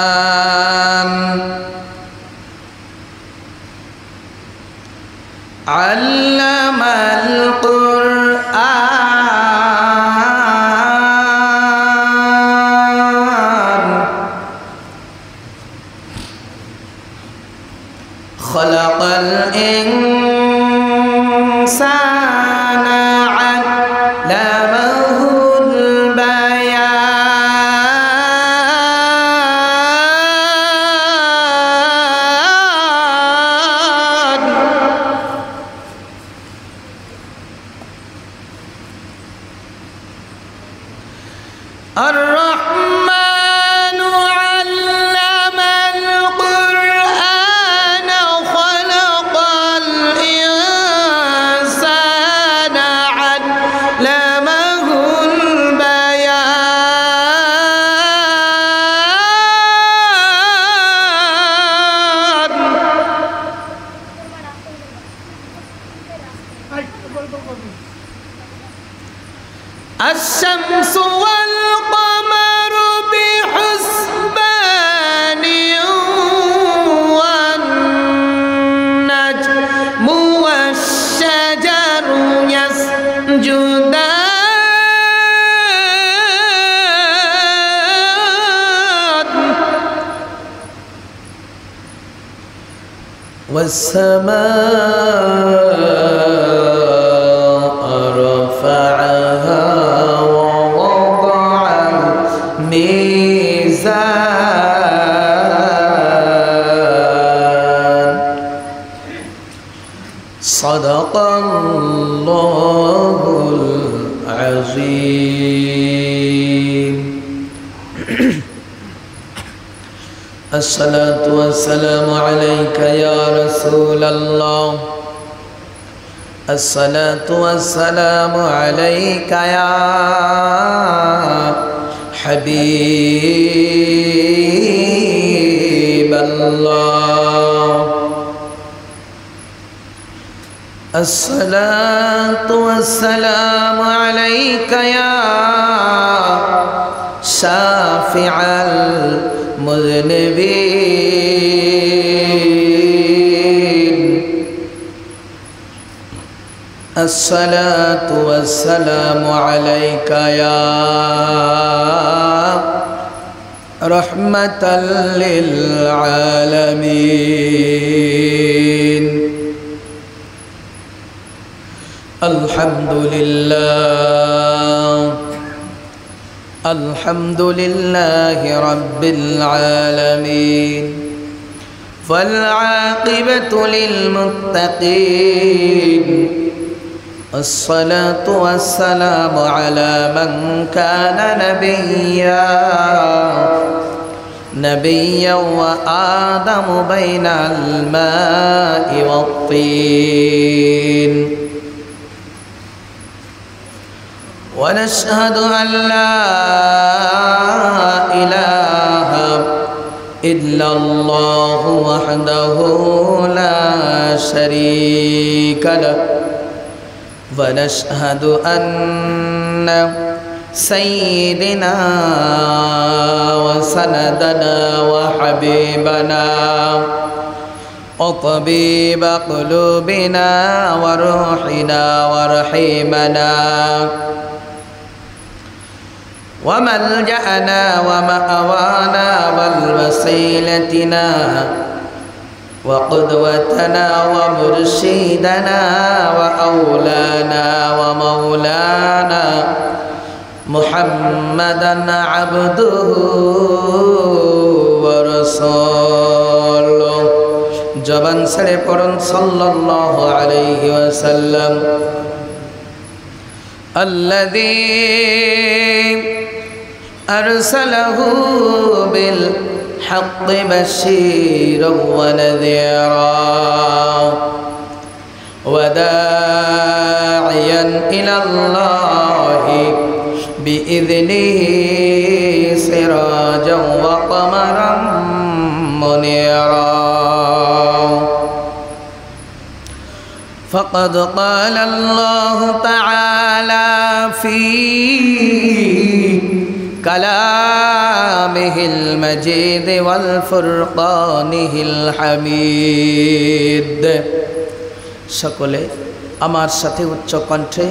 الرحمن علم القرآن خلق الإنسان علمه البيان الرحمن علم القرآن خلق الإنسان علمه البيان الشمس والقمر بحسبان والنجم والشجر يسجدان والسماء رفعها ووضع الميزان صدق الله العظيم. الصلاة والسلام عليك يا رسول الله الصلاة والسلام عليك يا حبيب الله الصلاة والسلام عليك يا شافع المذنبين الصلاة والسلام عليك يا رحمة للعالمين. الحمد لله الحمد لله رب العالمين والعاقبة للمتقين الصلاة والسلام على من كان نبيا وآدم بين الماء والطين ونشهد أن لا إله إلا الله وحده لا شريك له ونشهد أن سيدنا وسندنا وحبيبنا وطبيب قلوبنا وروحنا ورحيمنا وملجأنا ومأوانا والوسيلتنا وقدوتنا ومرشدنا وأولانا ومولانا محمدا عبده ورسوله জবান ছেড়ে পড়ুন সাল্লাল্লাহু আলাইহি ওয়াসাল্লাম الذي أرسله بالحق بشيرا ونذيرا وداعيا إلى الله بإذنه سراجا وقمرا منيرا فقد قال الله تعالى في كلامه المجيد والفرقانه الحميد সকলে আমার সাথে উচ্চ কণ্ঠে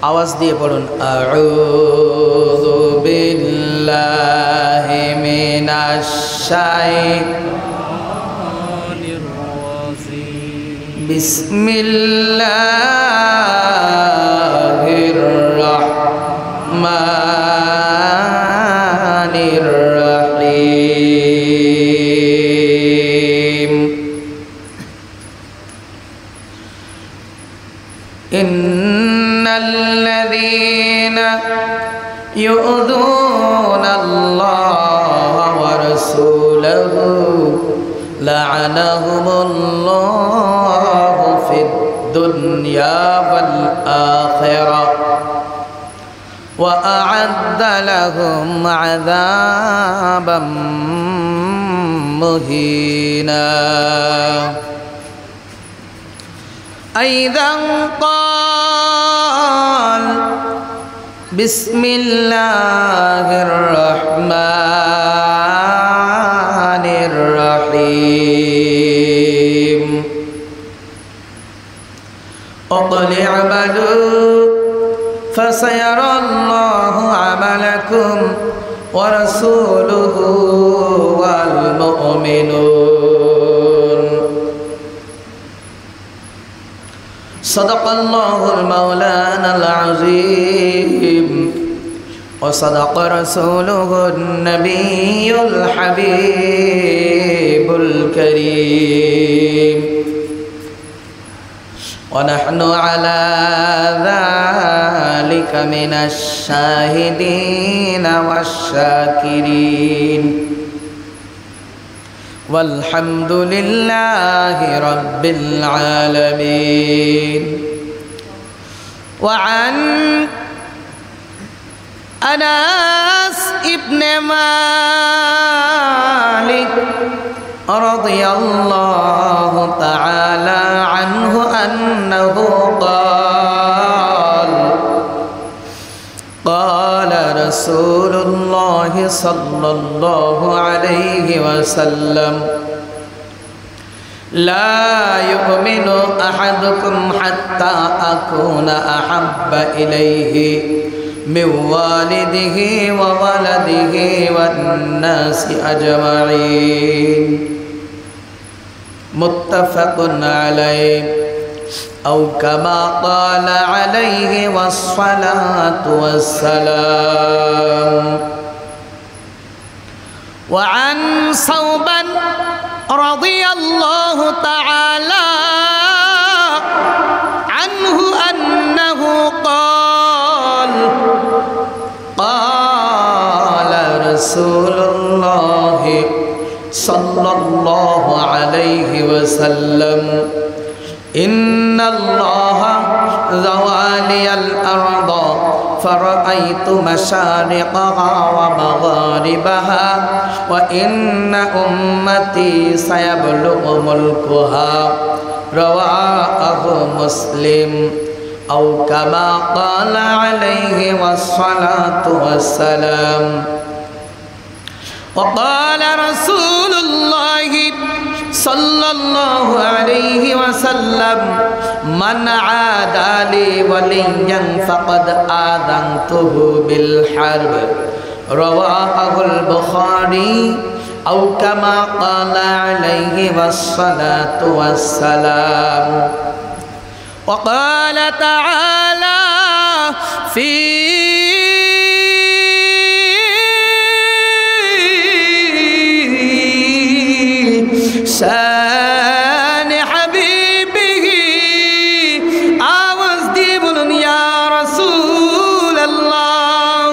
আওয়াজ দিয়ে বলুন আউযু বিল্লাহি মিনাশ শাইতানির রাজিম বিসমিল্লাহির রাহমানির রাহিম ইন্নাল্লাযীনা يؤذون الله ورسوله لعنهم الله في الدنيا والآخرة وأعد لهم عذابا مهينا أيضا قال بسم الله الرحمن الرحيم وقل اعملوا فسيرى الله عملكم ورسوله والمؤمنون صدق الله المولانا العظيم وصدق رسوله النبي الحبيب الكريم ونحن على ذلك من الشاهدين والشاكرين والحمد لله رب العالمين وعن أنس ابن مالك رضي الله تعالى عنه أنه قال رسول الله صلى الله عليه وسلم لا يؤمن أحدكم حتى أكون أحب إليه من والده وولده والناس أجمعين متفق عليه أو كما قال عليه والصلاة والسلام وعن صوبان رضي الله تعالى عنه أنه قال رسول الله صلى الله عليه وسلم إن الله زوالي الأرض فرأيت مشارقها ومغاربها وإن أمتي سيبلغ ملكها رواه مسلم أو كما قال عليه والصلاة والسلام وقال رسول الله صلى الله عليه وسلم من عادى لي وليا فقد آذنته بالحرب رواه البخاري أو كما قال عليه والصلاة والسلام وقال تعالى في شان حبيبه آواز দিয়ে বলুন يا رسول الله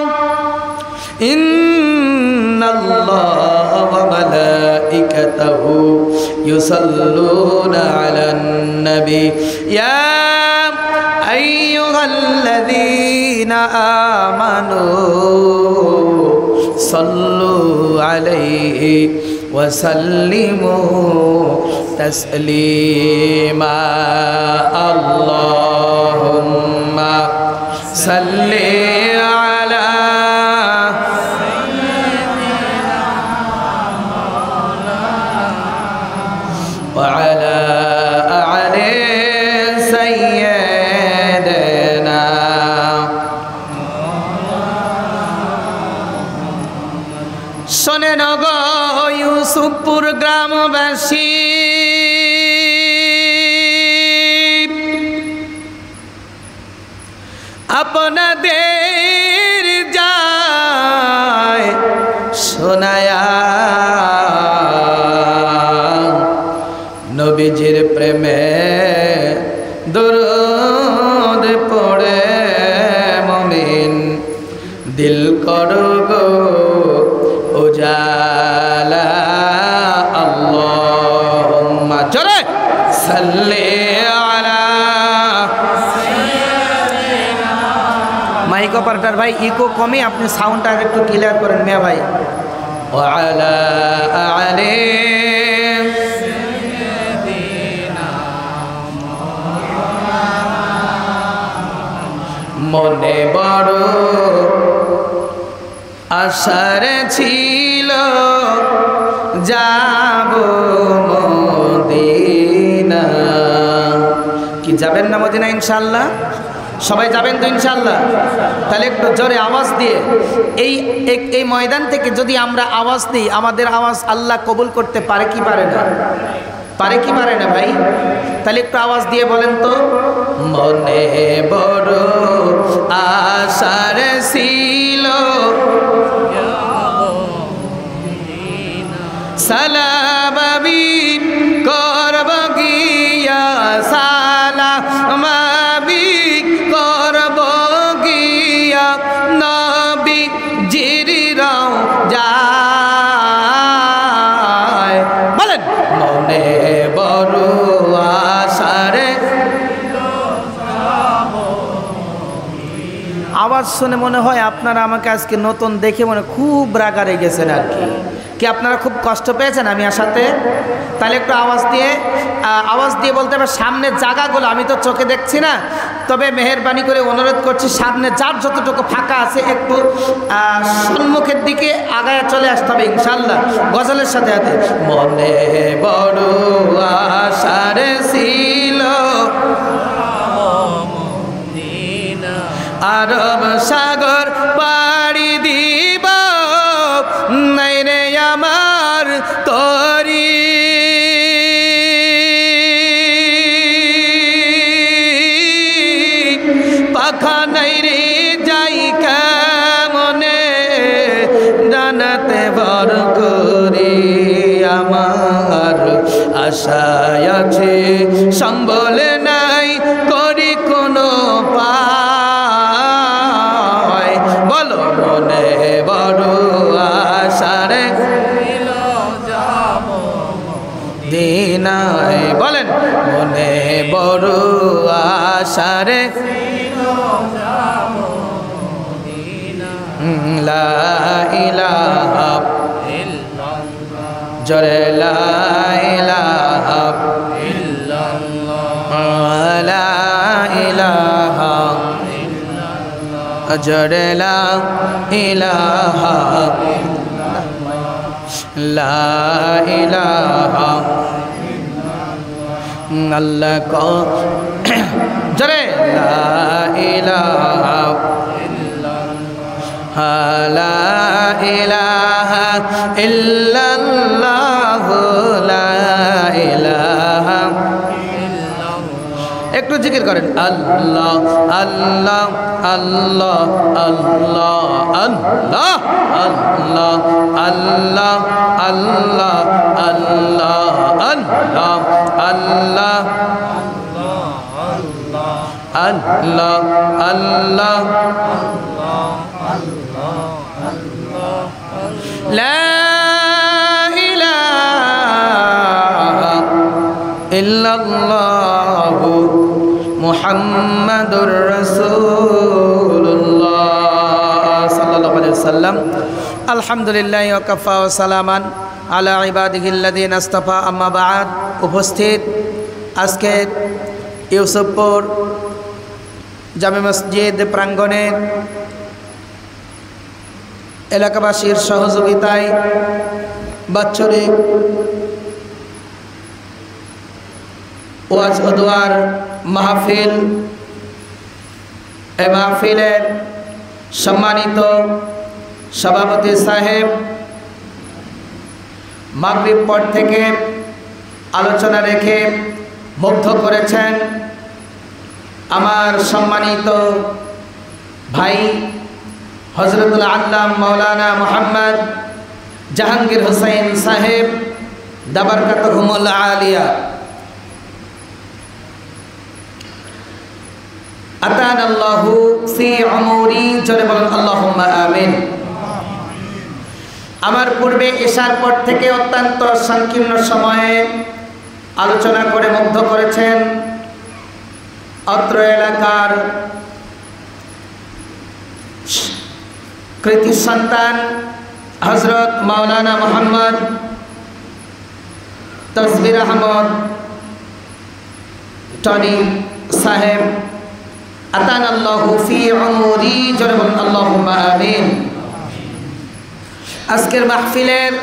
إن الله وملائكته يصلون على النبي يا أيها الذين آمنوا صلوا عليه وسلموا تسليما اللهم صل على শোনেন গো ইউসুফপুর গ্রামবাসী, আপনাদের যায় শোনায়া নবীজির প্রেমে দরুদ পড়ে মুমিন, দিল করো গো উজালা আল্লাহুম্মা জোরে সাল্লি আলা। মাইক অপারেটর ভাই ইকো কমে, আপনি সাউন্ডটা একটু ক্লিয়ার করেন মিয়া ভাই। ওয়া আলা আলি মনে বড় আশার ছিল যাব মদিনা। কি যাবেন না মদিনা ইনশাআল্লাহ? সবাই যাবেন তো ইনশাআল্লাহ? তাহলে একটু জোরে আওয়াজ দিয়ে এই ময়দান থেকে যদি আমরা আওয়াজ দিই, আমাদের আওয়াজ আল্লাহ কবুল করতে পারে কি পারে না? পারে কি পারে না ভাই? তাহলে একটু আওয়াজ দিয়ে বলেন তো, মনে বড় আশার ছিল সালাম আমি করব গিয়া, সালাম আমি করব গিয়া নবীজির রওজায়। বলেন মনে বড় আশারে। আওয়াজ শুনে মনে হয় আপনারা আমাকে আজকে নতুন দেখে মনে খুব রাগারে গেছেন আর কি। কি আপনারা খুব কষ্ট পেয়েছেন আমি আসাতে? তাহলে একটু আওয়াজ দিয়ে বলতে হবে সামনে জায়গাগুলো আমি তো চোখে দেখছি না, তবে মেহেরবানি করে অনুরোধ করছি সামনে যার যতটুকু ফাঁকা আছে একটু সম্মুখের দিকে আগায় চলে আসতে হবে ইনশাআল্লাহ, গজলের সাথে সাথে। মনে বড় আশার ছিল আরব সাগর পাড়ি দিব, নাই রে আমার তরি পাখা নাই রে যাই কেমনে ডানাতে ভর করি, আমার আশায় আছে সম্বল নাই করি কোনো পায়। বলো মনে বড় আশারে দিনায়, বলেন মনে বড় আশারে লা ইলাহা ইল্লাল্লাহ, জোরে লা ইলাহা ইল্লাল্লাহ, লা ইলাহা ইল্লাল্লাহ, জোরে লা ইলাহা লা ইলাহা আল্লাহ কো জোরে লা ইলাহা লা ইলাহা ইল্লাল্লাহ, লা ইলাহা ইল্লাল্লাহ। একটু জিকির করেন আল্লাহ আল্লাহ আল্লাহ আল্লাহ আল্লাহ আল্লাহ আল্লাহ আল্লাহ আল্লাহ আল্লাহ আল্লাহ আল্লাহ আল্লাহ লা ইলাহা ইল্লাল্লাহ মুহাম্মাদুর রাসূলুল্লাহ সাল্লাল্লাহু আলাইহি ওয়াসাল্লাম। আলহামদুলিল্লাহ ওয়া কাফা ওয়া সালামান আলা ইবাদিহিল্লাযিনা ইসতাফা, আম্মা বা'দ। উপস্থিত আজকে ইউসুফপুর জামে মসজিদ প্রাঙ্গণে এলাকাবাসীর সহযোগিতায় বাৎসরিক ওয়াজ ও দোয়ার মাহফিল, এই মাহফিলের সম্মানিত সভাপতি সাহেব মাগরিব পর থেকে আলোচনা রেখে মুগ্ধ করেছেন আমার সম্মানিত ভাই হযরতুল আল্লাম মাওলানা মুহাম্মদ জাহাঙ্গীর হোসেন সাহেব দাবারকাতুহুমুল আলিয়া। আতানাল্লাহু ফি উমুরি, জোরে বলুন আল্লাহুম্মা আমিন। আমার পূর্বে এশার পর থেকে অত্যন্ত সংকীর্ণ সময়ে আলোচনা করে মুগ্ধ করেছেন অত্র এলাকার কৃতি সন্তান হযরত মাওলানা মুহাম্মদ তসবির আহমদ টনি সাহেব। আতানাল্লাহু ফি উমুরি, জোরে বলুন আল্লাহুম্মা আমিন। আজকের মাহফিলের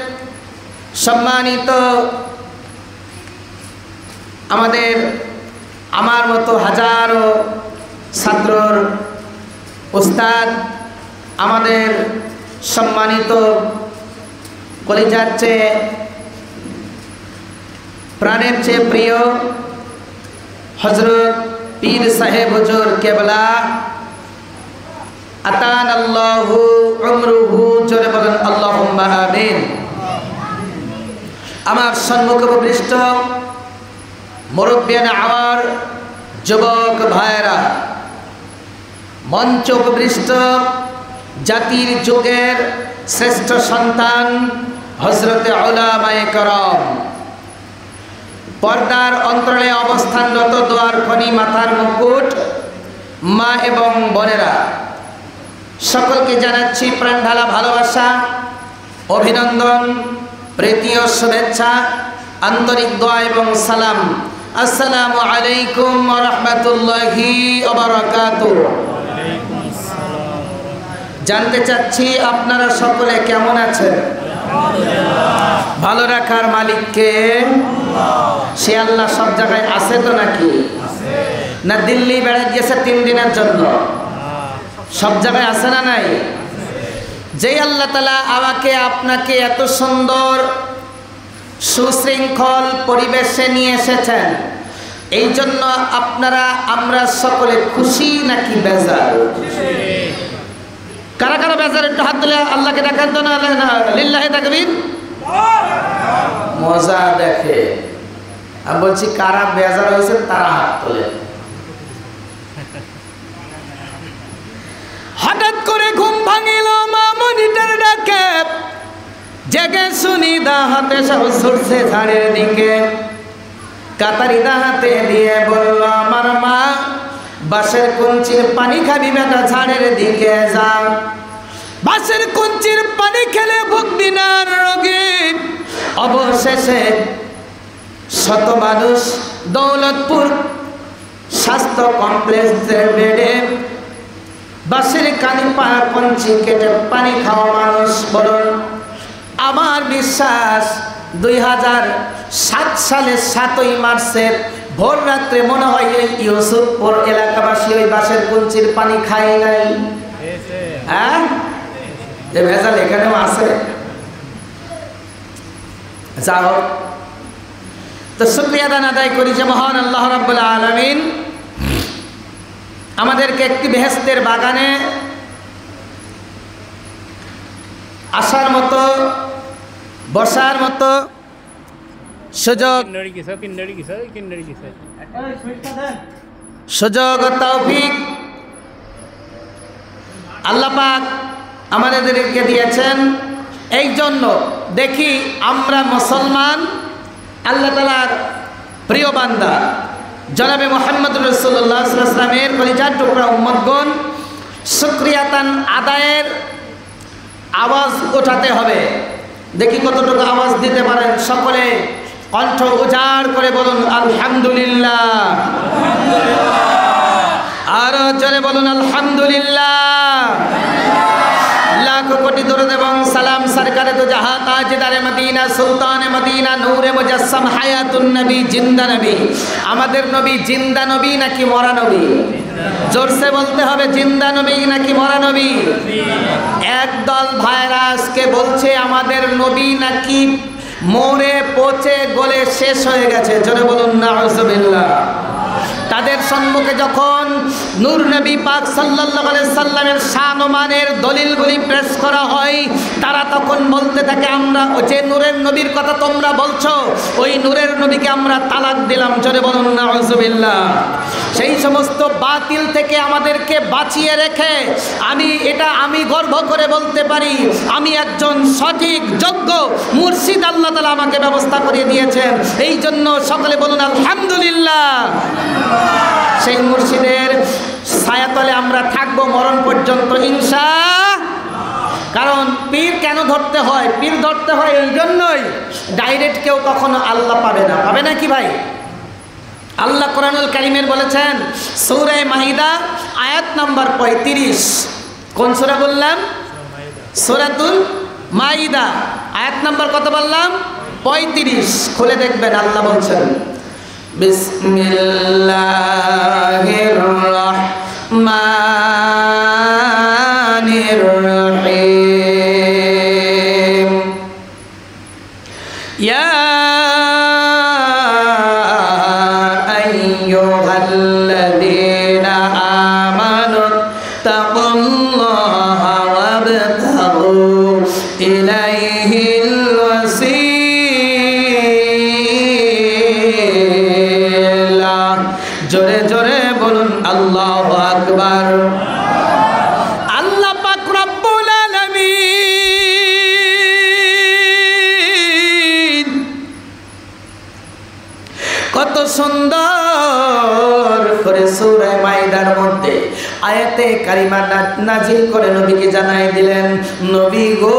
সম্মানিত আমার মতো হাজারো ছাত্রর উস্তাদ, আমাদের সম্মানিত কলিজার চেয়ে প্রাণের চেয়ে প্রিয় হযরত পীর সাহেব হুজুর কেবলা আতানাল্লাহু উমরুহু, জোরে বলেন আল্লাহুম্মা আমিন। আমার সম্মুখে উপবিষ্ট মুরব্বিয়ান আমার যুবক ভাইরা, মঞ্চ উপবিষ্ট জাতির যুগের শ্রেষ্ঠ সন্তান হযরতে উলামায়ে কেরাম, পর্দার অন্তরালে অবস্থানরত দোয়ার খনি মাথার মুকুট মা এবং বোনেরা, সকলকে জানাচ্ছি প্রাণঢালা ভালোবাসা, অভিনন্দন, প্রীতি ও শুভেচ্ছা, আন্তরিক দোয়া এবং সালাম। আসসালামু আলাইকুম ওয়া রাহমাতুল্লাহি ওয়া বারাকাতুহু। জানতে চাচ্ছি আপনারা সকলে কেমন আছেন? ভালো রাখার মালিক কে? সে আল্লাহ সব জায়গায় আছে তো নাকি? না দিল্লি বেড়াতে গেছে 3 দিনের জন্য? সব জায়গায় আছে না নাই? যেই আল্লাহ তাআলা আমাকে আপনাকে এত সুন্দর সুশৃঙ্খল পরিবেশে নিয়ে এসেছেন, এই জন্য আমরা সকলে খুশি নাকি বেজার? কারা কারা বেজার একটু হাত তুলে আল্লাহকে দেখান তো না, লিল্লাহি তাকবীর। মজা দেখে আমি বলছি কারা বেজার হয়েছে তারা হাত তোলে। হঠাৎ করে ঘুম ভাঙিল মামনিটার ডাকে, জেগে শুনি দা হাতে সব সরষে ঝাড়ের দিকে, কাতারি দা হাতে দিয়ে বলল আমার মা, বাঁশের কঞ্চির পানি খাবি বেটা, ঝাড়ের দিকে যা। বাঁশের কঞ্চির পানি খেলে ভুগবি না রোগে। অবশেষে শত মানুষ দৌলতপুর স্বাস্থ্য কমপ্লেক্সের বেডে বাঁশের কঞ্চি কেটে পানি খাওয়া মানুষ। বলুন, আমার বিশ্বাস 2007 সালের 7ই মার্চের ভোর রাত্রে মনে হয় এই ইউসুফপুর এলাকাবাসী ওই বাঁশের কঞ্চির পানি খায় নাই। হ্যাঁ, যে ভেজাল এখানেও আছে। যা হোক, তো শুকরিয়া দান আদায় করি যে মহান আল্লাহ রাব্বুল আলামিন আমাদেরকে একটি বেহেশতের বাগানে আসার মতো, বসার মতো সুযোগ তৌফিক আল্লাহ পাক আমাদেরকে দিয়েছেন। এই জন্য দেখি আমরা মুসলমান, আল্লাহ তাআলার প্রিয় বান্দা জনাবে মুহাম্মদুর রাসূলুল্লাহ সাল্লাল্লাহু আলাইহি ওয়াসাল্লামের কলিজার টুকরা উম্মতগণ, শুকরিয়াতান আদায়ের আওয়াজ ওঠাতে হবে। দেখি কতটুকু আওয়াজ দিতে পারেন। সকলে কণ্ঠ উজাড় করে বলুন আলহামদুলিল্লাহ। আরো জোরে বলুন আলহামদুলিল্লাহ। লাখ কোটি দরুদ এবং সালাম সরকারে তো জাহাঁ তাজদারে মদিনা সুলতানে মদিনা নূরে মুজাসসাম হায়াতুন নবী, জিন্দা নবী। আমাদের নবী জিন্দা নবী নাকি মরা নবী? জোরসে বলতে হবে, জিন্দা নবী নাকি মরা নবী? একদল ভাইরা আজকে বলছে আমাদের নবী নাকি মরে পচে গলে শেষ হয়ে গেছে। জোরে বলুন নাউজুবিল্লাহ। তাদের সম্মুখে যখন নূর নবী পাক সাল্লাল্লাহু আলাইহি সাল্লামের শান ও মানের দলিলগুলি পেশ করা হয়, তারা তখন বলতে থাকে, আমরা যে নূরের নবীর কথা তোমরা বলছো, ওই নূরের নবীকে আমরা তালাক দিলাম। জোরে বলুন নাউজুবিল্লাহ। সেই সমস্ত বাতিল থেকে আমাদেরকে বাঁচিয়ে রেখে আমি গর্ব করে বলতে পারি, আমি একজন সঠিক যোগ্য মুর্শিদ আল্লাহ তাআলা আমাকে ব্যবস্থা করে দিয়েছেন। এই জন্য সকলে বলুন আলহামদুলিল্লাহ। সেই মুর্শিদের ছায়াতলে আমরা থাকবো মরণ পর্যন্ত ইনশাআল্লাহ। কারণ পীর কেন ধরতে হয়? পীর ধরতে হয় এই জন্যই, ডাইরেক্ট কেউ কখনো আল্লাহ পাবে না। পাবে না কি ভাই? আল্লাহ কোরআনুল কারীমের বলেছেন সূরা মাইদা আয়াত নাম্বার 35। কোন সূরা বললাম? সূরাতুল মাইদা আয়াত নাম্বার কত বললাম? 35। খুলে দেখবেন, আল্লাহ বলছেন বিসমিল্লাহির রহমানির রহিম। ইয়া আইয়ুহাল্লাযীনা আমানু তাকুল্লাহা ওয়াবতাগু ইলাইহিল ওয়াসিলা। জোরে জোরে বলুন আল্লাহু আকবার। আল্লাহ পাক রব্বুল আলামিন কত সুন্দর করে সূরা মাইদার মধ্যে আয়াতে কারিমা নাজিল করে নবীকে জানাই দিলেন, নবী গো,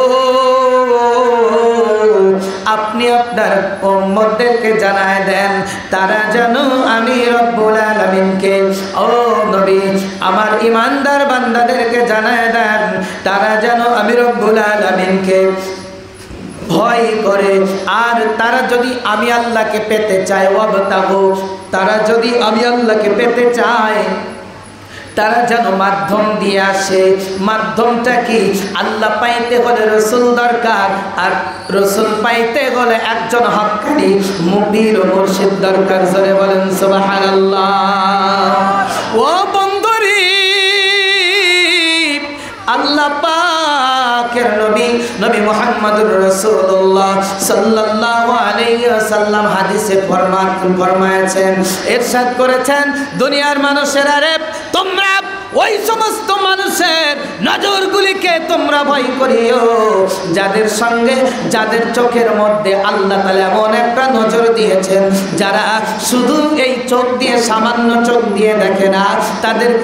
আপনি আপনার উম্মতদেরকে জানায় দেন তারা যেন আমি রব্বুল আলামিনকে, ও নবী আমার ইমানদার বান্দাদেরকে জানায় দেন তারা যেন আমি রব্বুল আলামিনকে ভয় করে। আর তারা যদি আমি আল্লাহকে পেতে চায়, ওয়াবতাগু, তারা যদি আমি আল্লাহকে পেতে চায়, তারা যেন মাধ্যম দিয়ে আসে। মাধ্যমটা কি? আল্লাহ পাইতে হলে রসুল দরকার, আর রসুল পাইতে হলে একজন হক্কানি মুবির ও মুর্শিদ দরকার। জোরে বলেন সুবহানাল্লাহ। ও বন্ধুরে, আল্লাহ পাকের নবী মুহাম্মদুর রাসূলুল্লাহ সাল্লাল্লাহু আলাইহি ওয়াসাল্লাম হাদিসে ফরমায়েছেন, ইরশাদ করেছেন, দুনিয়ার মানুষেরা রে, তোমরা ওই সমস্ত মানুষের নজরগুলিকে তোমরা ভয় করিও যাদের চোখের মধ্যে আল্লাহ তাআলা এমন একটা নজর দিয়েছেন, যারা শুধু এই চোখ দিয়ে, সামান্য চোখ দিয়ে দেখে না,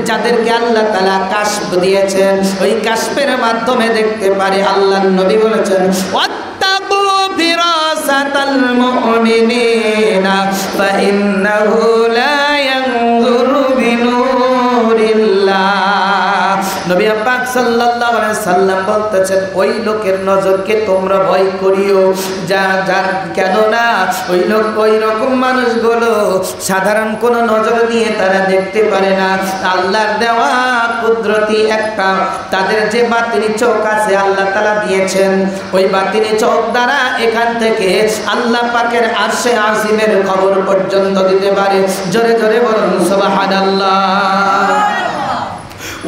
যাদেরকে আল্লাহ তাআলা কাশফ দিয়েছেন, ওই কাশফের মাধ্যমে দেখতে পারে। আল্লাহর নবী বলেছেন, ওয়াত্তাকু ফিরাসাতাল মুমিনিনা ফাইন্নাহু লা ইয়ানজুরু বিনুরিল্লাহ। নবী পাক সাল্লাল্লাহু আলাইহি সাল্লাম বলতেছেন, ওই লোকের নজরকে তোমরা ভয় করিও যার কেননা ওই রকম মানুষগুলো সাধারণ কোন নজর দিয়ে তারা দেখতে পারে না। আল্লাহর দেওয়া কুদরতি একটা তাদের যে বাতিনি চোখ আছে আল্লাহ তাআলা দিয়েছেন, ওই বাতিনি চোখ দ্বারা এখান থেকে আল্লাহ পাকের আরশে আজিমের খবর পর্যন্ত দিতে পারে। জোরে জোরে বলুন সুবহানাল্লাহ।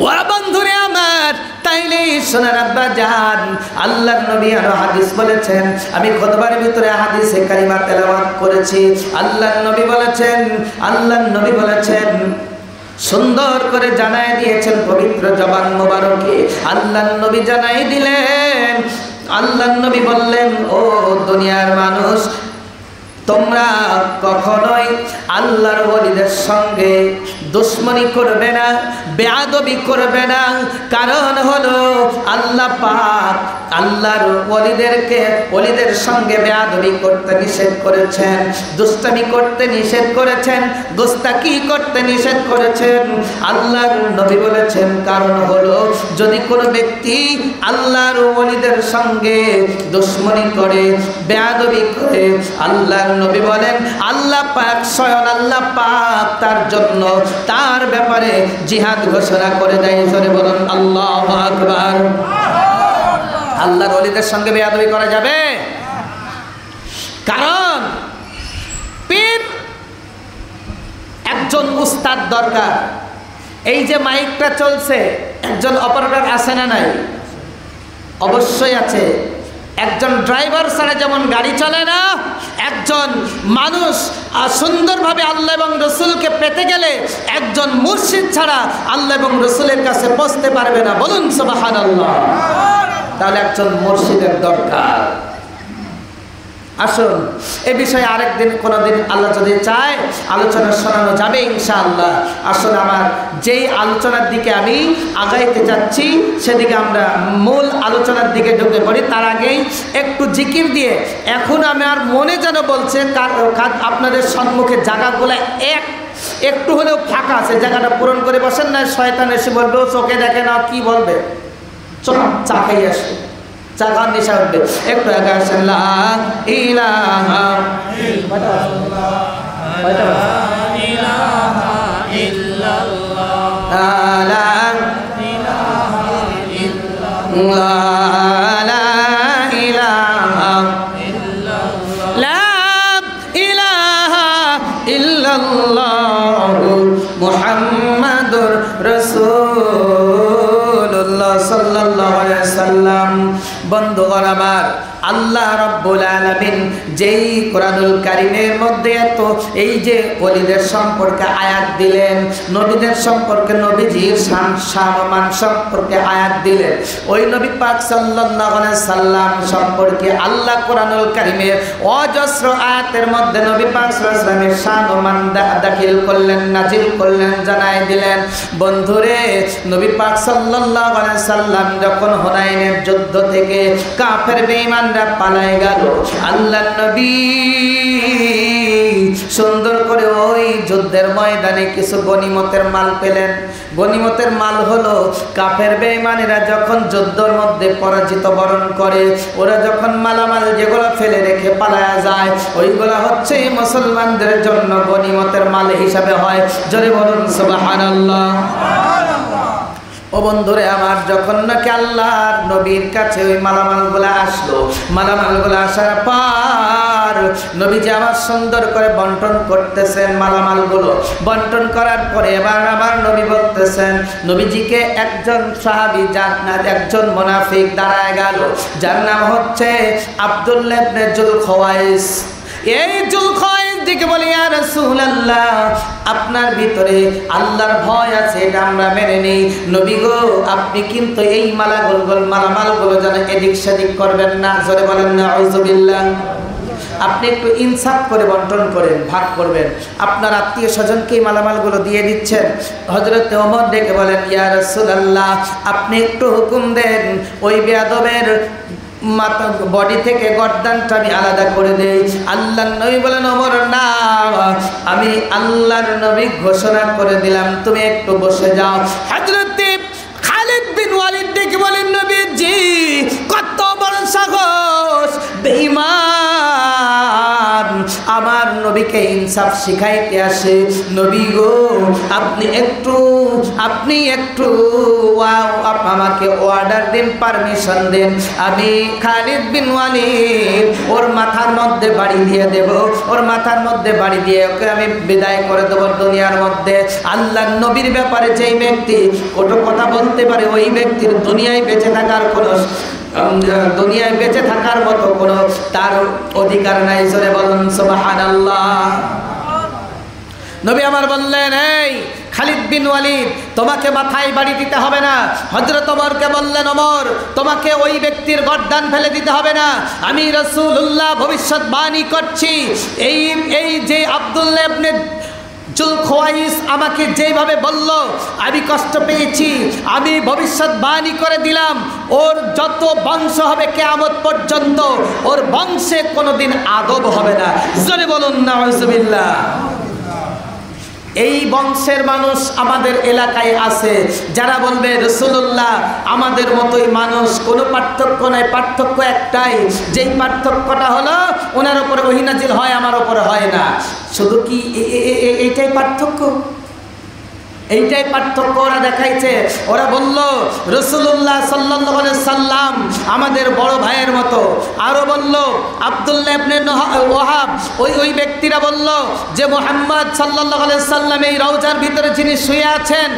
ওরা বন্ধুরে আমার, তাইলে সোনার আব্বা জান, আল্লাহর নবী আরো হাদিস বলেছেন, আমি খুতবার ভিতরে হাদিসে কারিমা তেলাওয়াত করেছি। আল্লাহর নবী বলেছেন সুন্দর করে জানায় দিয়েছেন পবিত্র জবান মোবারকে। আল্লাহর নবী জানাই দিলেন, আল্লাহর নবী বললেন, ও দুনিয়ার মানুষ, তোমরা কখনোই আল্লাহর ওলিদের সঙ্গে দুশমনি করবে না, বেয়াদবি করবে না। কারণ হলো আল্লাহ পাক আল্লাহর ওলিদের সঙ্গে বেয়াদবি করতে নিষেধ করেছেন, দুষ্টামি করতে নিষেধ করেছেন, গোস্তাকি করতে নিষেধ করেছেন। আল্লাহর নবী বলেছেন, কারণ হলো যদি কোনো ব্যক্তি আল্লাহর ওলিদের সঙ্গে দুশমনি করে, বেয়াদবি করে, আল্লাহর নবী বলেন আল্লাহ পাক, স্বয়ং আল্লাহ পাক তার জন্য, তার ব্যাপারে জিহাদ ঘোষণা করে দেয়। জোরে বলুন আল্লাহু আকবার। আল্লাহর ওলিদের সঙ্গে বেয়াদবি করা যাবে? কারণ পীর একজন উস্তাদ দরকার। এই যে মাইকটা চলছে, একজন অপারেটর আছে না নাই? অবশ্যই আছে। একজন ড্রাইভার ছাড়া যেমন গাড়ি চলে না, একজন মানুষ সুন্দরভাবে আল্লাহ এবং রসুলকে পেতে গেলে একজন মুর্শিদ ছাড়া আল্লাহ এবং রসুলের কাছে পৌঁছতে পারবে না। বলুন সুবহানাল্লাহ। তাহলে একজন মুর্শিদের দরকার। আসুন এ বিষয়ে আরেকদিন কোনোদিন আল্লাহ যদি চায় আলোচনা শোনানো যাবে ইনশাআল্লাহ। আসলে আমার যেই আলোচনার দিকে আমি আগাইতে যাচ্ছি সেদিকে আমরা মূল আলোচনার দিকে ঢুকে পড়ি। তার আগেই একটু জিকির দিয়ে, এখন আমার মনে যেন বলছে আপনাদের সম্মুখে জায়গাগুলো একটু হলেও ফাঁকা আছে, জায়গাটা পূরণ করে বসেন, না শয়তান এসে বলবে ও চোখে দেখে না, কি বলবে, চোখ চা খাই আসে, চা খাওয়ার নেশা উঠবে। একটু আগে আসেন লা ইলাহা মুহাম্মাদুর রাসূলুল্লাহ সাল্লাল্লাহু আলাইহি ওয়াসাল্লাম। বন্ধুগণ আমার, আল্লাহ রাব্বুল আলামিন যেই কোরআনুল কারীমের মধ্যে এত এই যে ওলিদের সম্পর্কে আয়াত দিলেন, নবীদের সম্পর্কে, নবীজির সম্মান সম্পর্কে আয়াত দিলেন, ওই নবী পাক সাল্লাল্লাহু আলাইহি সাল্লাম সম্পর্কে আল্লাহ কোরআনুল কারীমের অজস্র আয়াতের মধ্যে নবী পাক সাল্লাল্লাহু আলাইহি সাল্লামের সম্মান দাখিল করলেন, নাজিল করলেন, জানাই দিলেন। বন্ধুরে, নবী পাক সাল্লাল্লাহু আলাইহি সাল্লাম যখন হুনাইনের যুদ্ধ থেকে কাফের বেঈমানরা পালায় গেল, আল্লাহর নবী সুন্দর করে ওই যুদ্ধের ময়দানে কিছু গনিমতের মাল পেলেন। গনিমতের মাল হলো কাফের বেঈমানেরা যখন যুদ্ধের মধ্যে পরাজিত বরণ করে, ওরা যখন মালামাল যেগুলো ফেলে রেখে পালায়া যায়, ওইগুলো হচ্ছে মুসলমানদের জন্য গনিমতের মাল হিসাবে হয়। জোরে বলুন সুবহানাল্লাহ। ও বন্ধুরে আমার, যখন নাকি আল্লাহর নবীর কাছে ওই মালামালগুলো আসলো, মালামালগুলো আসার পর নবীজি আবার সুন্দর করে বন্টন করতেছেন। মালামালগুলো বন্টন করার পরে এবার আমার নবী বলতেছেন, নবীজিকে একজন সাহাবী, যার নাম একজন মুনাফিক দাঁড়ায় গেল, যার নাম হচ্ছে আব্দুল্লাহ ইবনে যুলখাওয়াইস। এই যুলখাওয়াইস দিকে বলি, ইয়া রাসূলুল্লাহ, আপনার ভিতরে আল্লাহর ভয় আছে, এটা আমরা মেনে নেই। নবী গো, আপনি কিন্তু এই মালামালগুলো যেন এদিক সেদিক করবেন না। জোরে বলেন নাউযুবিল্লাহ। আপনি একটু ইনসাফ করে বন্টন করেন, ভাগ করবেন। আপনার আত্মীয় স্বজনকে মালামালগুলো দিয়ে দিচ্ছেন। হযরত ওমর ডেকে বলেন, ইয়া রাসূলুল্লাহ, আপনি একটু হুকুম দেন, ওই বেয়াদবের মাথা বডি থেকে গর্দানটা আমি আলাদা করে দেই। আল্লাহর নবী বলেন, ওমর না, আমি আল্লাহর নবী ঘোষণা করে দিলাম, তুমি একটু বসে যাও। হযরত খালিদ বিন ওয়ালিদ ডেকে বলেন, নবীজি কত বড় সাহস, বেঈমান আমার নবীকে ইনসাফ শিখাইতে আসে। নবী গো, আপনি একটু আমাকে অর্ডার দিন, পারমিশন দেন, আমি খালিদ বিন ওয়ালিদ ওর মাথার মধ্যে বাড়ি দিয়ে দেব, ওর মাথার মধ্যে বাড়ি দিয়ে ওকে আমি বিদায় করে দেবো দুনিয়ার মধ্যে। আল্লাহর নবীর ব্যাপারে যেই ব্যক্তি কত কথা বলতে পারে, ওই ব্যক্তির দুনিয়ায় বেঁচে থাকার মতো কোনো তার অধিকার নাই। জোরে বলুন সুবহানাল্লাহ। নবী আমার বললেন, এই খালিদ বিন ওয়ালিদ, তোমাকে মাথায় বাড়ি দিতে হবে না। হযরত ওমরকে বললেন, ওমর, তোমাকে ওই ব্যক্তির গর্দান ফেলে দিতে হবে না। আমি রাসূলুল্লাহ ভবিষ্যৎবাণী করছি, এই যে আব্দুল্লাহ ইবনে যুলখাওয়াইস আমাকে যেভাবে বলল, আমি কষ্ট পেয়েছি। আমি ভবিষ্যৎবাণী করে দিলাম, ওর যত বংশ হবে কিয়ামত পর্যন্ত, ওর বংশে কোনোদিন আদব হবে না। জোরে বলুন নাউযুবিল্লাহ। এই বংশের মানুষ আমাদের এলাকায় আছে, যারা বলবে রাসূলুল্লাহ আমাদের মতোই মানুষ, কোনো পার্থক্য নাই, পার্থক্য একটাই, যেই পার্থক্যটা হলো ওনার উপরে ওহী নাজিল হয়, আমার উপরে হয় না। শুধু কি এইটাই পার্থক্য? এইটাই পার্থক্য ওরা দেখাইছে। ওরা বলল রাসূলুল্লাহ সাল্লাল্লাহু আলাইহি সাল্লাম আমাদের বড় ভাইয়ের মতো। আরো বলল আব্দুল্লাহ ইবনে ওয়াহাব, ওই ব্যক্তিরা বলল যে মুহাম্মদ সাল্লাল্লাহু আলাইহি সাল্লাম এই রওজার ভিতরে যিনি শুয়ে আছেন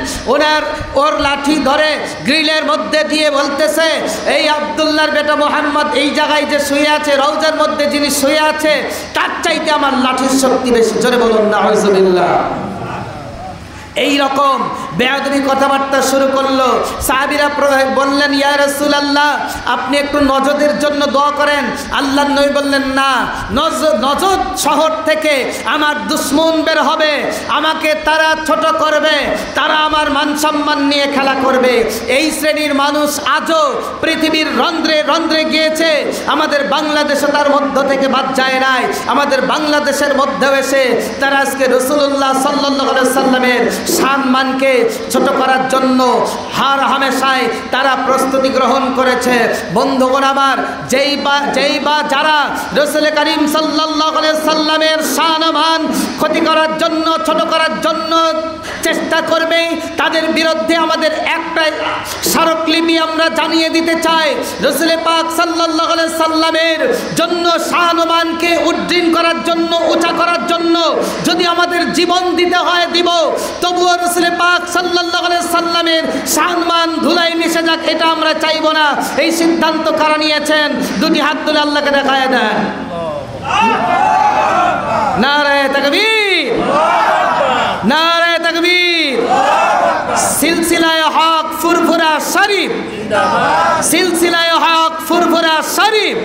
ওর লাঠি ধরে গ্রিলের মধ্যে দিয়ে বলতেছে, এই আব্দুল্লাহর বেটা মুহাম্মদ এই জায়গায় যে শুয়ে আছে, রওজার মধ্যে যিনি শুয়ে আছে তার চাইতে আমার লাঠির শক্তি বেশি। জোরে বলুন নাউজুবিল্লাহ। এই রকম বেয়াদবি কথাবার্তা শুরু করলো। সাহাবীরা বললেন, ইয়া রাসূলুল্লাহ আপনি একটু নজদের জন্য দোয়া করেন। আল্লাহর নবী বললেন, না, নজদ শহর থেকে আমার দুশমন বের হবে, আমাকে তারা ছোট করবে, তারা আমার মান সম্মান নিয়ে খেলা করবে। এই শ্রেণীর মানুষ আজও পৃথিবীর রন্ধ্রে রন্ধ্রে গিয়েছে, আমাদের বাংলাদেশে তার মধ্য থেকে বাদ যায় নাই। আমাদের বাংলাদেশের মধ্যেও এসে তারা আজকে রাসূলুল্লাহ সাল্লাল্লাহু আলাইহি সাল্লামের সম্মানকে ছোট করার জন্য হার হামেশায় তারা প্রস্তুতি গ্রহণ করেছে। বন্ধুগণ আমার, যেই বা যারা রাসূল করিম সাল্লাল্লাহু আলাইহি সাল্লামের সম্মান ক্ষতি করার জন্য, ছোট করার জন্য চেষ্টা করবে, তাদের বিরুদ্ধে আমাদের একটা স্মারকলিপি আমরা জানিয়ে দিতে চাই। রাসূল পাক সাল্লাল্লাহু আলাইহি সাল্লামের জন্য সম্মানকে উড্ডীন করার জন্য, উঁচা করার জন্য যদি আমাদের জীবন দিতে হয় দিব, তবুও রাসূল পাক সাল্লাল্লাহু আলাইহি সাল্লামের সম্মান ধুলাই মিশে যাক এটা আমরা চাইব না। এই সিদ্ধান্ত কারা নিয়েছেন? দুটি হাত তুলে আল্লাহকে দেখায় দেন। নারায়ে তাকবীর, নারায়ে তাকবীর। সিলসিলায়ে হক ফুরফুরা শরীফ জিন্দাবাদ, সিলসিলায়ে হক ফুরফুরা শরীফ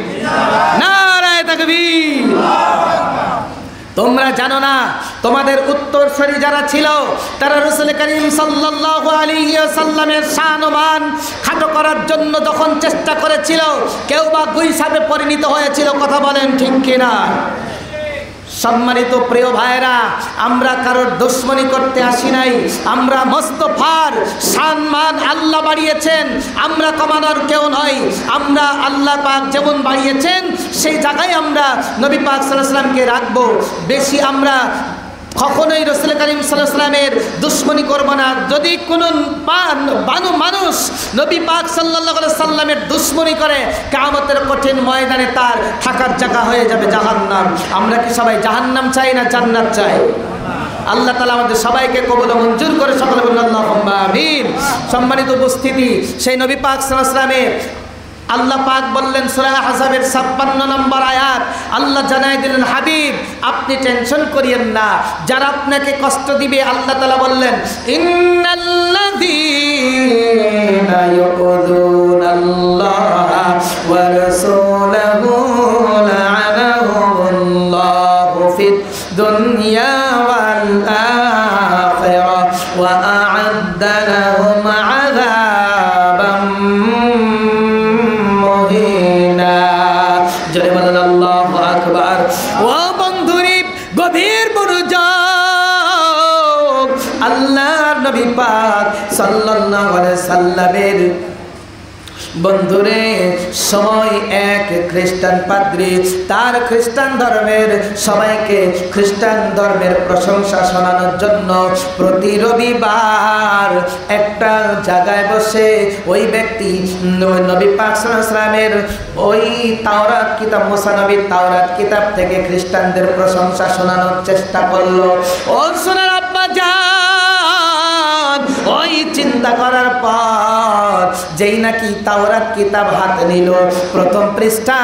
নারায়ে তাকবীর। তোমরা জানো না, তোমাদের উত্তরসূরি যারা ছিল তারা রাসূল করিম সাল্লাল্লাহু আলাইহি ওয়াসাল্লামের সম্মান খাটো করার জন্য যখন চেষ্টা করেছিল, কেউ বা গুইসাবে পরিণত হয়েছিল। কথা বলেন ঠিক কিনা? সম্মানিত প্রিয় ভাইরা, আমরা কারোর দুশমনি করতে আসি নাই। আমরা মোস্তফার সম্মান আল্লাহ বাড়িয়েছেন, আমরা কমানোর কেউ নয়। আমরা আল্লাহ পাক যেমন বাড়িয়েছেন সেই জায়গায় আমরা নবী পাক সাল্লাল্লাহু আলাইহি ওয়াসাল্লামকে রাখবো। বেশি আমরা কখনোই রাসূল করিম সাল্লাল্লাহু আলাইহি ওয়াসাল্লামের দুশমনি করব না। যদি কোনো মানুষ নবী পাক সাল্লাল্লাহু আলাইহি ওয়াসাল্লামের দুশমনি করে, কিয়ামতের কঠিন ময়দানে তার থাকার জায়গা হয়ে যাবে জাহান্নাম। আমরা কি সবাই জাহান্নাম চাই না জান্নাত চাই? আল্লাহ তাআলা আমাদের সবাইকে কবুল ও মঞ্জুর করে সকলে বলুন আল্লাহুম্মা আমিন। সম্মানিত উপস্থিতি, সেই নবী পাক সাল্লাল্লাহু আলাইহি ওয়াসাল্লামের আল্লাহ পাক বললেন সূরা আহজাবের 56 নম্বর আয়াত, আল্লাহ জানাই দিলেন, হাবিব আপনি টেনশন করিয়েন না, যারা আপনাকে কষ্ট দিবে আল্লাহ তাআলা বললেন, ইন্নাল্লাযীনা ইউযুনাল্লাহা ওয়া রাসূলাহু লা'নাহুমুল্লাহু ফিদ দুনিয়া ওয়াল আখিরাহ ওয়া আ'আদ্দা লাহুম আযাবাম মুহিনা। জয় বলেন আল্লাহু আকবার। ও বন্ধুরে, গভীর মনোযোগ। আল্লাহর নবী পাক সাল্লাল্লাহু আলাইহি সাল্লামের বন্ধুরে, সময় এক খ্রিস্টান পাদ্রী তার খ্রিস্টান ধর্মের সবাইকে খ্রিস্টান ধর্মের প্রশংসা শোনানোর জন্য প্রতি রবিবার একটা জায়গায় বসে ওই ব্যক্তি নবী পাক সাল্লাল্লাহু আলাইহি ওয়াসাল্লামের ওই তাওরাত কিতাব, মুসা নবীর তাওরাত কিতাব থেকে খ্রিস্টানদের প্রশংসা শোনানোর চেষ্টা করলো। ও সোনার আব্বা জান, ওই চিন্তা করার পর যেই নাকি তাওরাত কিতাব হাতে নিল, প্রথম পৃষ্ঠা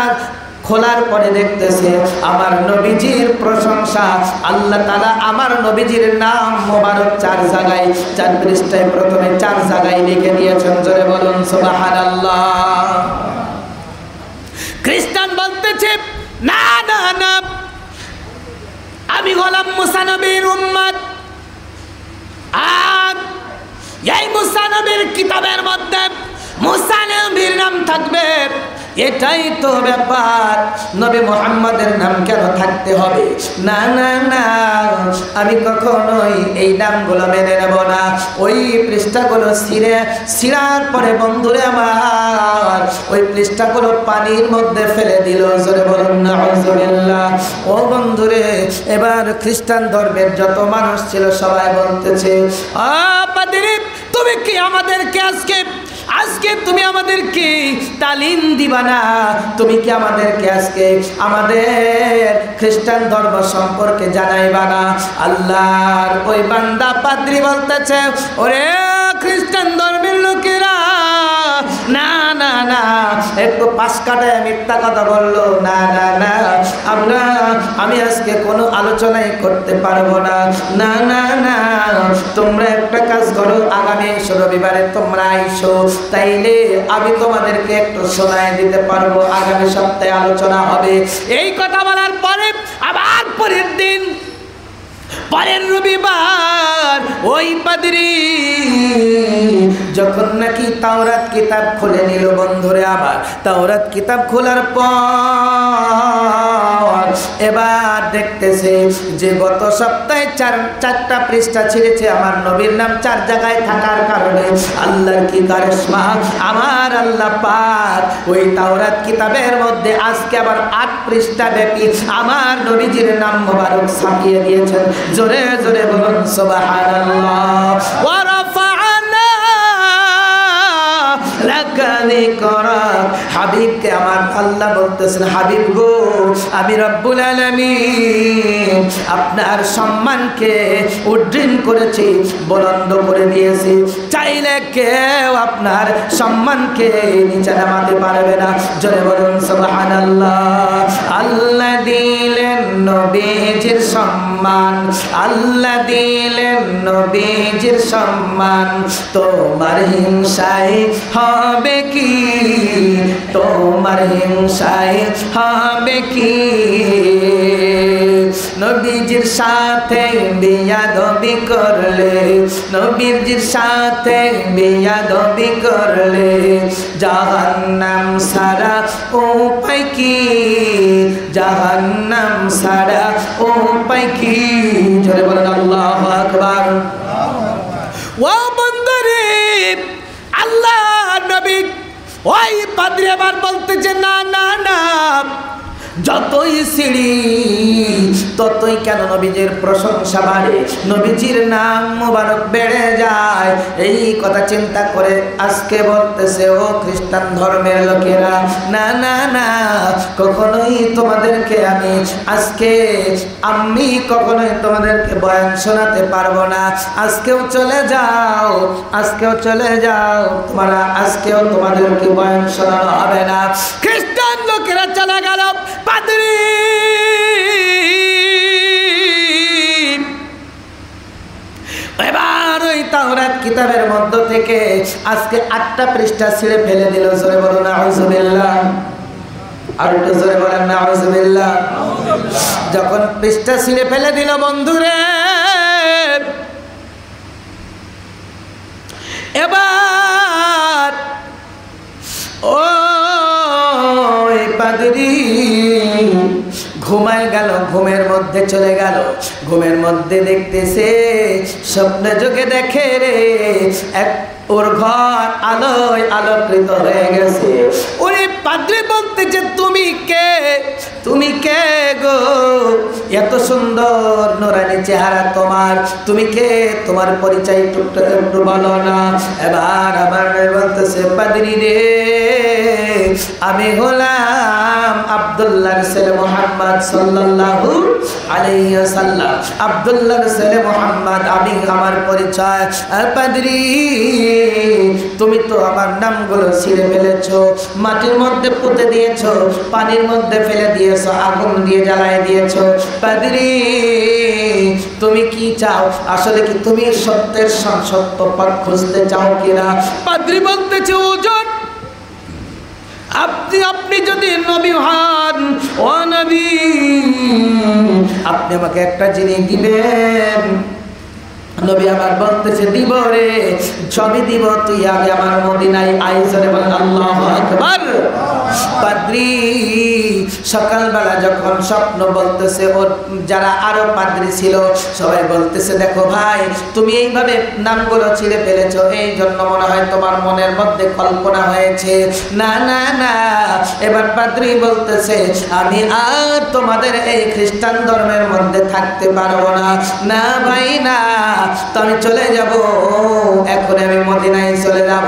খোলার পরে দেখতেছে আমার নবীজির প্রশংসা। আল্লাহ তাআলা আমার নবীজির নাম মোবারক 4 জায়গায়, 4 পৃষ্ঠায় প্রথমে 4 জায়গায় লিখে দিয়েছেন। জোরে বলুন সুবহানাল্লাহ। খ্রিস্টান বলতেছে, না না না, আমি হলাম মুসা নবীর উম্মত, আর এই মুসা নবীর কিতাবের মধ্যে মুসা নবীর নাম থাকবে, এটাই তো ব্যাপার, নবী মুহাম্মাদের নাম কেন থাকতে হবে? না না না, আমি কখনোই এই নামগুলো মেনে নেব না। ওই পৃষ্ঠাগুলো ছিঁড়ার পরে বন্ধুরে আমার ওই পৃষ্ঠাগুলো পানির মধ্যে ফেলে দিল। জোরে বলুন নাউযুবিল্লাহ। ও বন্ধুরে, এবার খ্রিস্টান ধর্মের যত মানুষ ছিল সবাই বলতেছে, পাদ্রী তুমি কি আমাদেরকে আজকে তুমি আমাদেরকে তালিম দিবা না? তুমি কি আমাদেরকে আজকে আমাদের খ্রিস্টান ধর্ম সম্পর্কে জানাইবা না? আল্লাহর ওই বান্দা পাদ্রী বলতেছে, ওরে খ্রিস্টান ধর্মের লোকেরা, না না না, একটু পাশ কাটায় মিথ্যা কথা বললো, না না না, আমি আজকে কোনো আলোচনাই করতে পারবো না। না না না, তোমরা একটা কাজ করো, আগামী রবিবারে তোমরা আইসো, তাইলে আমি তোমাদেরকে একটু শোনায় দিতে পারবো, আগামী সপ্তাহে আলোচনা হবে। এই কথা বলার পরে আবার পরের দিন, পরের রবিবার ওই পাদ্রী যখন নাকি তাওরাত কিতাব খুলে নিল বন্ধুরে, আবার তাওরাত কিতাব খোলার পর এবার দেখতেছে যে গত সপ্তাহে চারটা পৃষ্ঠা ছিঁড়েছে আমার নবীর নাম 4 জায়গায় থাকার কারণে। আল্লাহর কি কারিশমা, আমার আল্লাহ পাক ওই তাওরাত কিতাবের মধ্যে আজকে আবার 8 পৃষ্ঠা ব্যাপী আমার নবীজির নাম মোবারক ছাপিয়ে দিয়েছেন। জোরে জোরে বলুন সুবহানাল্লাহ। ওয়া রাফা'না লাকা যিকরাক। হাবিবকে আমার আল্লাহ বলতেছেন, হাবিব গো, আমি রব্বুল আলামিন আপনার সম্মানকে উড্ডীন করেছি, বুলন্দ করে দিয়েছি। চাইলে কেউ আপনার সম্মানকে নিচে নামাতে পারবে না। জোরে বলুন সুবহানাল্লাহ। আল্লাহ দিলেন নবীজির সম্মান, আল্লাহ দিলেন নবীজির সম্মান, তোমার হিংসায় হবে কি? তোমার হিংসায় হবে কি? নবীজির সাথে বেয়াদবি করলে, নবীজির সাথে বেয়াদবি করলে জাহান্নাম ছাড়া উপায় কি? জাহান্নাম ছাড়া উপায় কি? জোরে বলেন আল্লাহু আকবার। ও বন্ধুরে, আল্লাহ নবী ওই পাদ্রী আবার বলতেছে, না না না, যতই সিঁড়ি ততই কেন নবীজির প্রশংসা বাড়ে, নবীজির নাম মোবারক বেড়ে যায়। এই কথা চিন্তা করে আজকে বলতেছে, ও খ্রিস্টান ধর্মের লোকেরা, না না না, কখনোই তোমাদেরকে আমি কখনোই তোমাদেরকে বয়ান শোনাতে পারবো না। আজকেও চলে যাও, আজকেও চলে যাও, তোমরা আজকেও তোমাদেরকে বয়ান শোনানো হবে না। খ্রিস্টান লোকেরা চলে গেল। পাদ্রী এবার ওই তাওরাত কিতাবের মধ্য থেকে আজকে 8টা পৃষ্ঠা ছিঁড়ে ফেলে দিল। জোরে বলুন নাউযুবিল্লাহ। আর একটু জোরে বলেন নাউযুবিল্লাহ। যখন পৃষ্ঠা ছিঁড়ে ফেলে দিল বন্ধুরে, এবার ওই পাদ্রী ঘুমায় গেল, ঘুমের মধ্যে চলে গেল। ঘুমের মধ্যে দেখতেছে, স্বপ্নে যোগে দেখে রে ওর ঘর আলোয় আলোকিত হয়ে গেছে। ওরে পাদ্রী বলতেছে, তুমি কে? তুমি কে গো? এত সুন্দর নুরানি চেহারা তোমার, তুমি কে? তোমার পরিচয় একটু বলো না। এবার আমার বলতেছে, পাদ্রী রে, আমি হলাম আব্দুল্লাহর ছেলে মুহাম্মদ সাল্লাল্লাহু আলাইহি ওয়াসাল্লাম। আব্দুল্লাহর ছেলে মুহাম্মদ, আমি আমার পরিচয়। আর পাদ্রী, তুমি তো আমার নামগুলো ছিঁড়ে ফেলেছো, মাটির মধ্যে পুঁতে দিয়েছো, পানির মধ্যে ফেলে দিয়েছো, আগুন দিয়ে জ্বালায় দিয়েছো। পাদ্রী, তুমি কি চাও? আসলে কি তুমি সত্যের সত্য পথ খুঁজতে চাও কিনা? পাদ্রী বলতেছে, ওজন আপনি যদি নবী হন, ও নবী, আপনি আমাকে একটা জিনিস দিবেন। নবী আবার বলতেছে, দিব রে, সবই দিব, তুই আগে আমার মদিনায় আয়। জোরে বলেন আল্লাহু আকবার। পাদ্রী সকালবেলা যখন স্বপ্ন বলতেছে, ওর যারা আরো পাদ্রী ছিল সবাই বলতেছে, দেখো ভাই তুমি এইভাবে নামগুলো ছিঁড়ে ফেলেছো, এই জন্য মনে হয় তোমার মনের মধ্যে কল্পনা হয়েছে। না না না, এবার পাদ্রী বলতেছে, আমি আর তোমাদের এই খ্রিস্টান ধর্মের মধ্যে থাকতে পারবো না। না ভাই না, তো আমি চলে যাব, এখন আমি মদিনায় চলে যাব।